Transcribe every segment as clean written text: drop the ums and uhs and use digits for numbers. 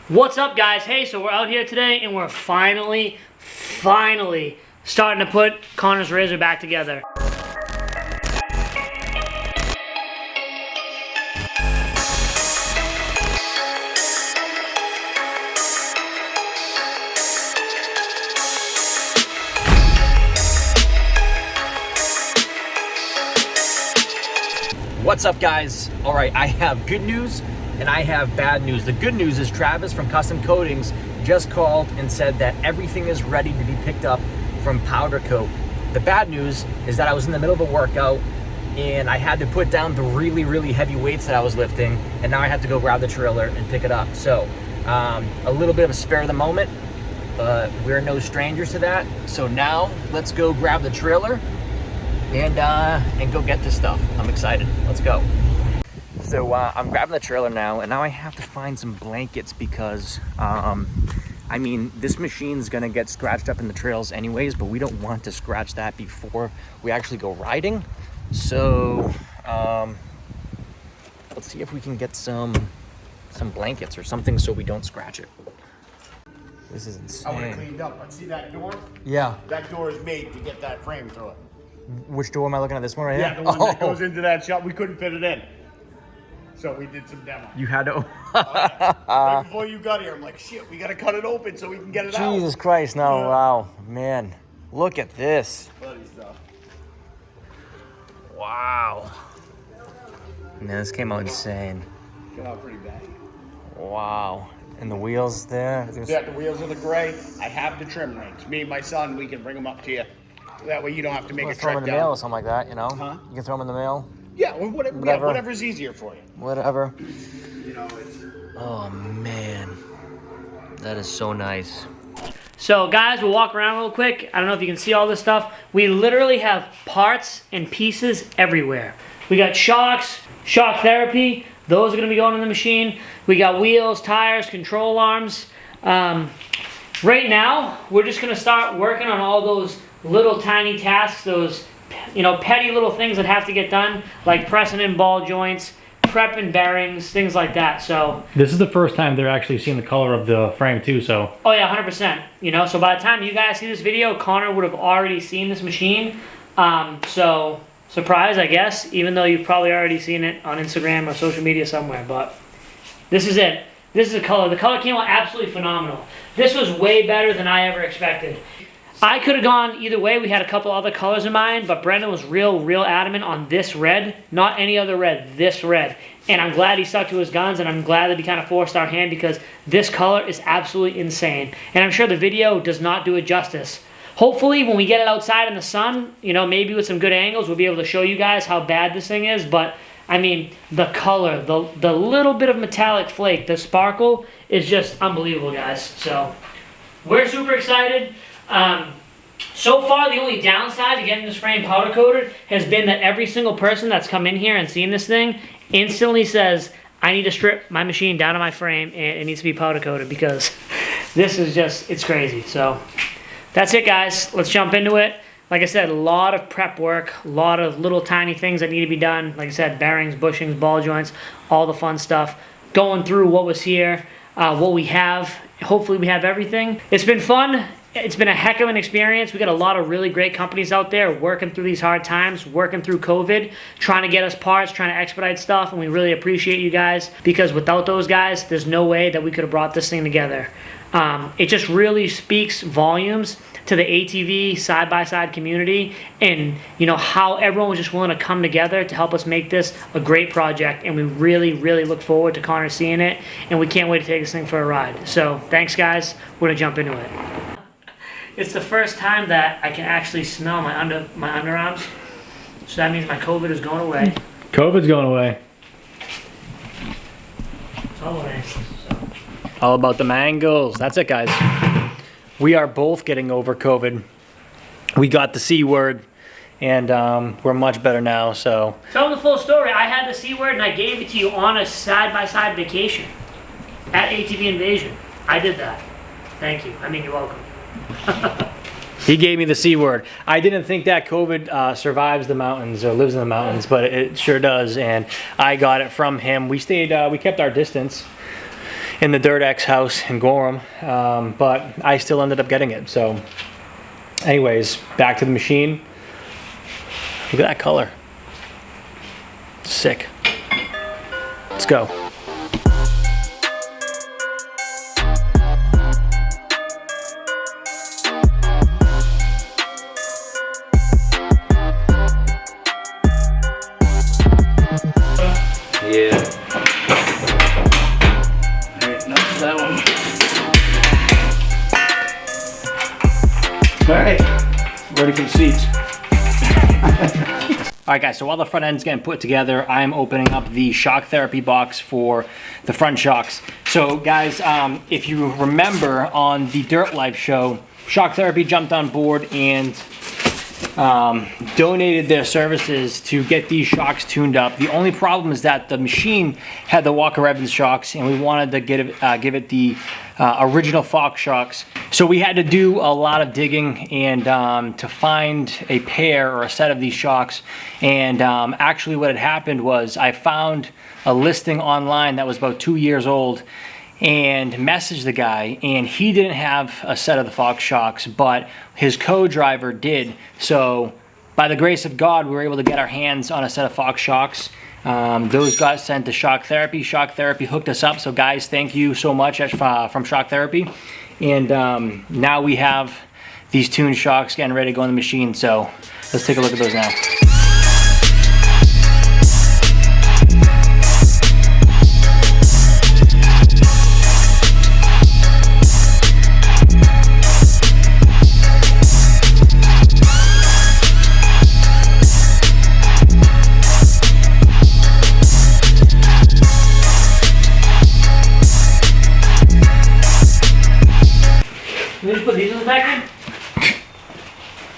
What's up, guys? Hey, so we're out here today and we're finally starting to put Connor's RZR back together. What's up, guys? All right, I have good news and I have bad news. The good news is Travis from Custom Coatings just called and said that everything is ready to be picked up from Powder Coat. The bad news is that I was in the middle of a workout and I had to put down the really heavy weights that I was lifting, and now I have to go grab the trailer and pick it up. So a little bit of a spare of the moment, but we're no strangers to that. So now let's go grab the trailer and go get this stuff. I'm excited. Let's go. So I'm grabbing the trailer now, and now I have to find some blankets because I mean, this machine's gonna get scratched up in the trails anyways, but we don't want to scratch that before we actually go riding. So let's see if we can get some blankets or something so we don't scratch it. This is insane. I want it cleaned up. But see that door? Yeah. That door is made to get that frame through it. Which door am I looking at? This one right here? Yeah, the one that goes into that shop. We couldn't fit it in. So we did some demo. You had to. Right before you got here, I'm like, shit, we got to cut it open so we can get it out. Jesus Christ, no, Yeah. Wow, man. Look at this. Funny stuff. Wow. Man, this came out insane. Came out pretty bad. Wow. And the wheels there? Yeah, the wheels are the gray. I have the trim rings. Me and my son, we can bring them up to you. That way you don't have to make a Throw them trek in the down. mail or something like that, you know? Huh? You can throw them in the mail. Yeah, whatever's easier for you. Whatever. You know, it's... Oh, man. That is so nice. So guys, we'll walk around real quick. I don't know if you can see all this stuff. We literally have parts and pieces everywhere. We got shocks, shock therapy. Those are gonna be going in the machine. We got wheels, tires, control arms. Right now, we're just gonna start working on all those little tiny tasks, those petty little things that have to get done, like pressing in ball joints, prepping bearings, things like that. So this is the first time they're actually seeing the color of the frame too, so. Oh yeah, 100%. So by the time you guys see this video, Connor would have already seen this machine. So surprise, I guess, even though you've probably already seen it on Instagram or social media somewhere, but this is it. This is the color. The color came out absolutely phenomenal. This was way better than I ever expected. I could have gone either way. We had a couple other colors in mind, but Brendan was real adamant on this red, not any other red, this red. And I'm glad he stuck to his guns, and I'm glad that he kind of forced our hand because this color is absolutely insane. And I'm sure the video does not do it justice. Hopefully, when we get it outside in the sun, maybe with some good angles, we'll be able to show you guys how bad this thing is. But, I mean, the color, the little bit of metallic flake, the sparkle is just unbelievable, guys. So, we're super excited. So far, the only downside to getting this frame powder coated has been that every single person that's come in here and seen this thing instantly says, I need to strip my machine down to my frame and it needs to be powder coated because this is just, it's crazy. So that's it, guys. Let's jump into it. Like I said, a lot of prep work, a lot of little tiny things that need to be done. Like I said, bearings, bushings, ball joints, all the fun stuff. Going through what was here, what we have. Hopefully we have everything. It's been fun. It's been a heck of an experience. We got a lot of really great companies out there working through these hard times, working through COVID, trying to get us parts, trying to expedite stuff, and we really appreciate you guys because without those guys, there's no way that we could have brought this thing together. It just really speaks volumes to the ATV side-by-side community and how everyone was just willing to come together to help us make this a great project, and we really look forward to Connor seeing it, and we can't wait to take this thing for a ride. So thanks, guys. We're gonna jump into it. It's the first time that I can actually smell my underarms, so that means my COVID is going away. COVID's going away. It's all away. So. All about the mangoes. That's it, guys. We are both getting over COVID. We got the C word, and we're much better now, so. Tell them the full story. I had the C word, and I gave it to you on a side-by-side vacation at ATV Invasion. I did that. Thank you. I mean, you're welcome. He gave me the C word. I didn't think that COVID survives the mountains or lives in the mountains, but it sure does, and I got it from him. We stayed, we kept our distance. in the Dirt X house in Gorham, but I still ended up getting it. So anyways, back to the machine. Look at that color. Sick. Let's go. Yeah. That one. All right, ready for the seats. All right, guys, so while the front end's getting put together, I'm opening up the shock therapy box for the front shocks. So guys, if you remember on the Dirt Life show, Shock Therapy jumped on board and donated their services to get these shocks tuned up. The only problem is that the machine had the Walker Evans shocks, and we wanted to give it the original Fox shocks. So we had to do a lot of digging and to find a pair or a set of these shocks. And actually what had happened was I found a listing online that was about 2 years old and messaged the guy, and he didn't have a set of the Fox shocks, but his co-driver did. So by the grace of God, we were able to get our hands on a set of Fox shocks. Those got sent to Shock Therapy. Shock Therapy hooked us up. So guys, thank you so much from Shock Therapy. And now we have these tuned shocks getting ready to go in the machine. So let's take a look at those now. Can you just put these in the vacuum?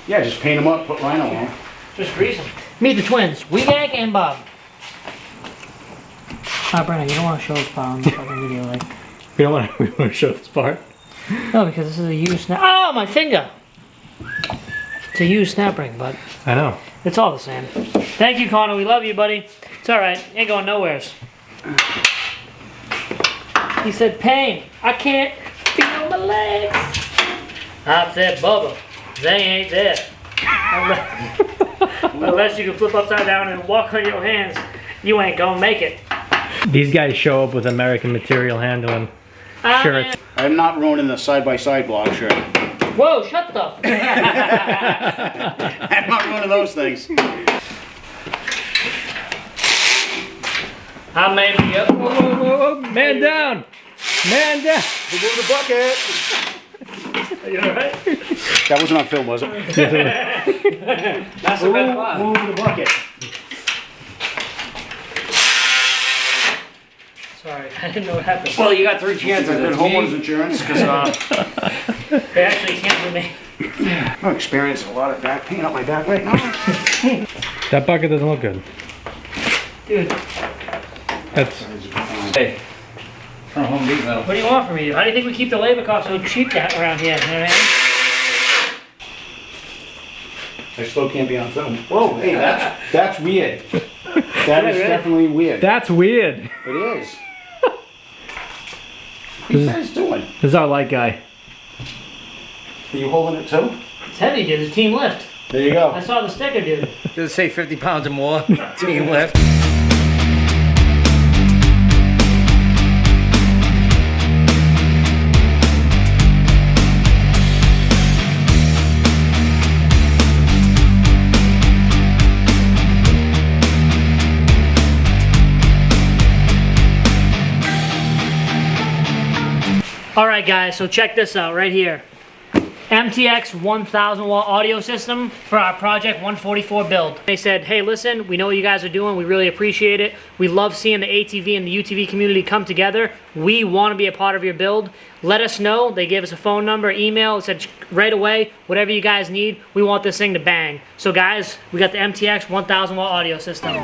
Yeah, just paint them up, put Rhino on. Just grease them. Meet the twins, Weegank and Bob. Brennan, you don't want to show this part on the fucking video, like. We don't want to show this part. No, because this is a used snap. Oh, my finger! It's a used snap ring, but I know. it's all the same. Thank you, Connor. We love you, buddy. It's alright. Ain't going nowheres. He said, pain. I can't feel my legs. I said, Bubba, they ain't there. Unless you can flip upside down and walk on your hands, you ain't gonna make it. These guys show up with American Material handling shirts. I'm not ruining the side-by-side block shirt. Whoa, shut the f. I'm not ruining those things. I made me up. Whoa, whoa, whoa, whoa. Man down! Man down! Remove the bucket. Are you alright? That wasn't on film, was it? That's the best part. Move the bucket. Sorry, I didn't know what happened. Well, you got 3 chances. Good It's homeowners me. insurance, because They actually canceled me. I'm experiencing a lot of back pain up my back right now. That bucket doesn't look good. Dude, That's Hey, from Home Depot. what do you want from me? How do you think we keep the labor costs so cheap around here? You know what I mean? I still can't be on film. Whoa, hey, that's weird. That is really? definitely weird. that's weird. It is. What are you guys doing? This is our light guy. Are you holding it too? It's heavy, dude. It's team lift. There you I go. saw the sticker, dude. Does it say 50 pounds or more? Team lift. Alright guys, so check this out right here. MTX 1000 watt audio system for our Project 144 build. They said, hey listen, we know what you guys are doing, we really appreciate it. We love seeing the ATV and the UTV community come together. We want to be a part of your build. Let us know. They gave us a phone number, email, said right away, whatever you guys need, we want this thing to bang. So guys, we got the MTX 1000 watt audio system.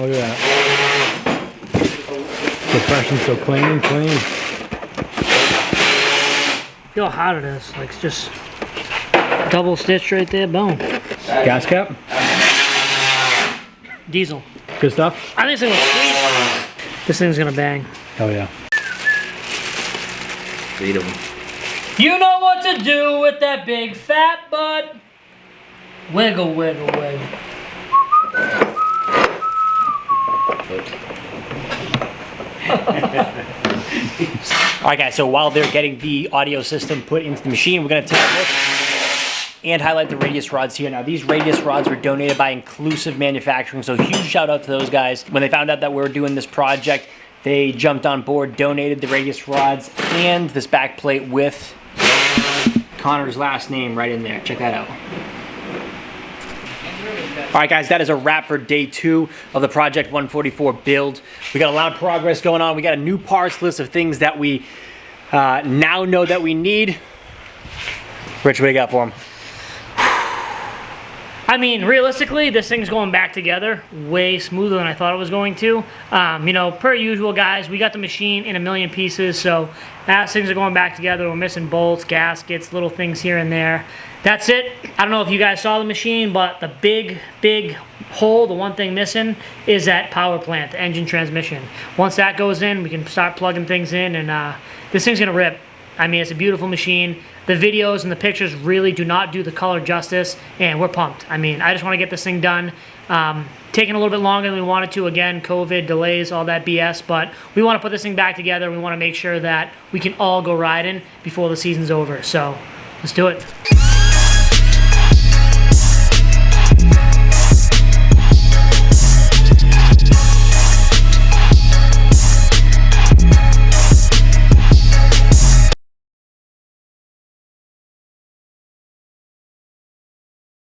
look at that. Compression so clean. Feel how hard it is. Like, it's just double stitched right there. Boom. Gas cap. Diesel. Good stuff. I think this thing looks sweet. This thing's gonna bang. Hell yeah. Beat him. You know what to do with that big fat butt. Wiggle, wiggle, wiggle. All right, guys, so while they're getting the audio system put into the machine, we're gonna take a look and highlight the radius rods here. Now, these radius rods were donated by Inclusive Manufacturing, so huge shout out to those guys. When they found out that we were doing this project, they jumped on board, donated the radius rods and this back plate with Connor's last name right in there. Check that out. All right, guys, that is a wrap for day 2 of the Project 144 build. We got a lot of progress going on. We got a new parts list of things that we now know that we need. Rich, what do you got for them? I mean, realistically, this thing's going back together way smoother than I thought it was going to. You know, per usual, guys, we got the machine in a million pieces, so as things are going back together, we're missing bolts, gaskets, little things here and there. That's it. I don't know if you guys saw the machine, but the big hole, the one thing missing, is that power plant, the engine transmission. Once that goes in, we can start plugging things in, and this thing's gonna rip. I mean, it's a beautiful machine. The videos and the pictures really do not do the color justice, and we're pumped. I mean, I just want to get this thing done. Taking a little bit longer than we wanted to. Again, COVID, delays, all that BS, but we want to put this thing back together. We want to make sure that we can all go riding before the season's over. So, let's do it.